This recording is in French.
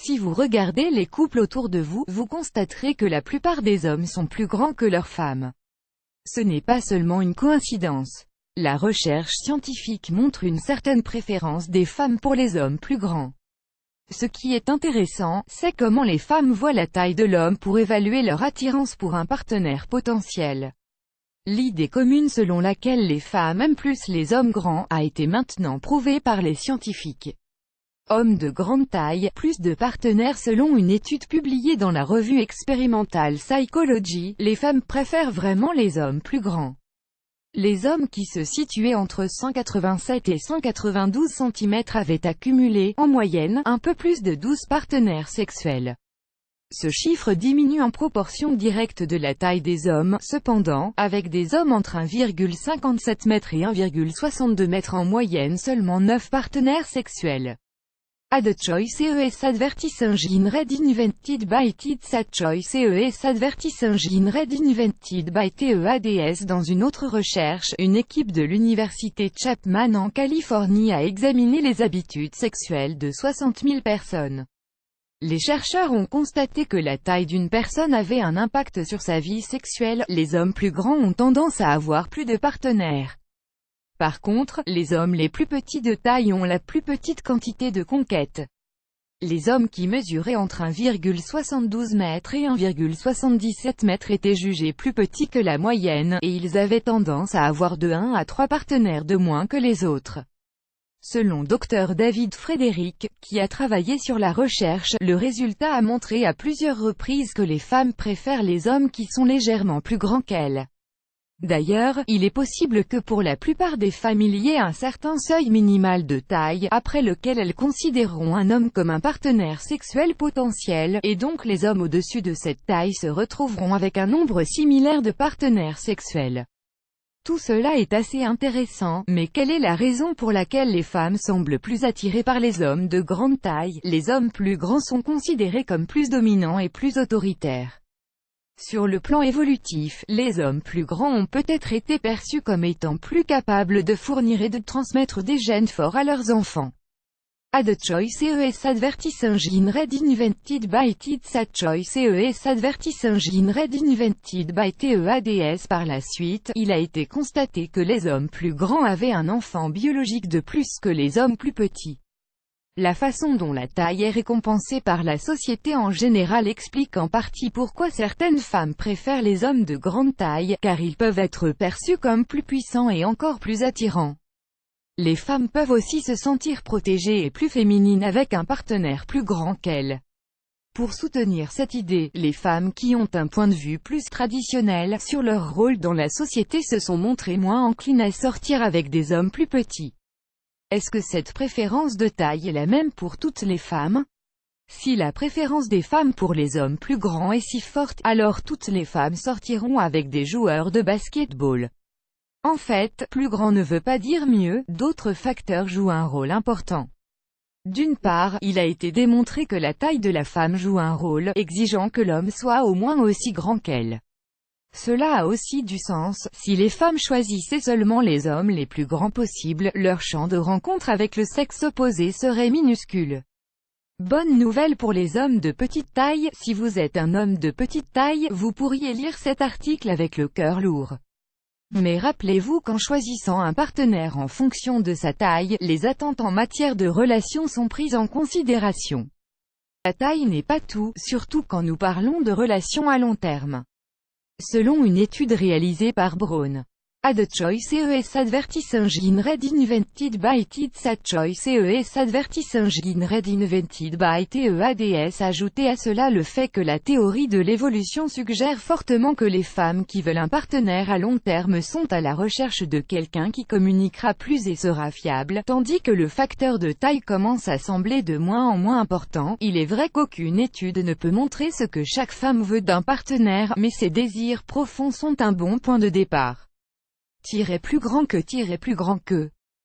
Si vous regardez les couples autour de vous, vous constaterez que la plupart des hommes sont plus grands que leurs femmes. Ce n'est pas seulement une coïncidence. La recherche scientifique montre une certaine préférence des femmes pour les hommes plus grands. Ce qui est intéressant, c'est comment les femmes voient la taille de l'homme pour évaluer leur attirance pour un partenaire potentiel. L'idée commune selon laquelle les femmes aiment plus les hommes grands a été maintenant prouvée par les scientifiques. Hommes de grande taille, plus de partenaires. Selon une étude publiée dans la revue expérimentale Psychology, les femmes préfèrent vraiment les hommes plus grands. Les hommes qui se situaient entre 187 et 192 cm avaient accumulé, en moyenne, un peu plus de 12 partenaires sexuels. Ce chiffre diminue en proportion directe de la taille des hommes, cependant, avec des hommes entre 1,57 m et 1,62 m en moyenne seulement 9 partenaires sexuels. Ad choice ES advertising red invented by Tids Ad choice ES advertising red invented by TEADS. Dans une autre recherche, une équipe de l'université Chapman en Californie a examiné les habitudes sexuelles de 60 000 personnes. Les chercheurs ont constaté que la taille d'une personne avait un impact sur sa vie sexuelle. Les hommes plus grands ont tendance à avoir plus de partenaires. Par contre, les hommes les plus petits de taille ont la plus petite quantité de conquêtes. Les hommes qui mesuraient entre 1,72 m et 1,77 m étaient jugés plus petits que la moyenne, et ils avaient tendance à avoir de 1 à 3 partenaires de moins que les autres. Selon Dr David Frederick, qui a travaillé sur la recherche, le résultat a montré à plusieurs reprises que les femmes préfèrent les hommes qui sont légèrement plus grands qu'elles. D'ailleurs, il est possible que pour la plupart des femmes il y ait un certain seuil minimal de taille, après lequel elles considéreront un homme comme un partenaire sexuel potentiel, et donc les hommes au-dessus de cette taille se retrouveront avec un nombre similaire de partenaires sexuels. Tout cela est assez intéressant, mais quelle est la raison pour laquelle les femmes semblent plus attirées par les hommes de grande taille? Les hommes plus grands sont considérés comme plus dominants et plus autoritaires. Sur le plan évolutif, les hommes plus grands ont peut-être été perçus comme étant plus capables de fournir et de transmettre des gènes forts à leurs enfants. Ad choice ES advertising red invented by Tids Ad choice ES advertising red invented by TEADS. Par la suite, il a été constaté que les hommes plus grands avaient un enfant biologique de plus que les hommes plus petits. La façon dont la taille est récompensée par la société en général explique en partie pourquoi certaines femmes préfèrent les hommes de grande taille, car ils peuvent être perçus comme plus puissants et encore plus attirants. Les femmes peuvent aussi se sentir protégées et plus féminines avec un partenaire plus grand qu'elles. Pour soutenir cette idée, les femmes qui ont un point de vue plus traditionnel sur leur rôle dans la société se sont montrées moins enclines à sortir avec des hommes plus petits. Est-ce que cette préférence de taille est la même pour toutes les femmes? Si la préférence des femmes pour les hommes plus grands est si forte, alors toutes les femmes sortiront avec des joueurs de basket-ball. En fait, plus grand ne veut pas dire mieux, d'autres facteurs jouent un rôle important. D'une part, il a été démontré que la taille de la femme joue un rôle, exigeant que l'homme soit au moins aussi grand qu'elle. Cela a aussi du sens, si les femmes choisissaient seulement les hommes les plus grands possibles, leur champ de rencontre avec le sexe opposé serait minuscule. Bonne nouvelle pour les hommes de petite taille, si vous êtes un homme de petite taille, vous pourriez lire cet article avec le cœur lourd. Mais rappelez-vous qu'en choisissant un partenaire en fonction de sa taille, les attentes en matière de relations sont prises en considération. La taille n'est pas tout, surtout quand nous parlons de relations à long terme. Selon une étude réalisée par Brown, Ad choice ES advertising red invented by Tids Ad choice ES advertising red invented by TEADS. Ajoutez à cela le fait que la théorie de l'évolution suggère fortement que les femmes qui veulent un partenaire à long terme sont à la recherche de quelqu'un qui communiquera plus et sera fiable, tandis que le facteur de taille commence à sembler de moins en moins important. Il est vrai qu'aucune étude ne peut montrer ce que chaque femme veut d'un partenaire, mais ses désirs profonds sont un bon point de départ. Plus grand que plus grand que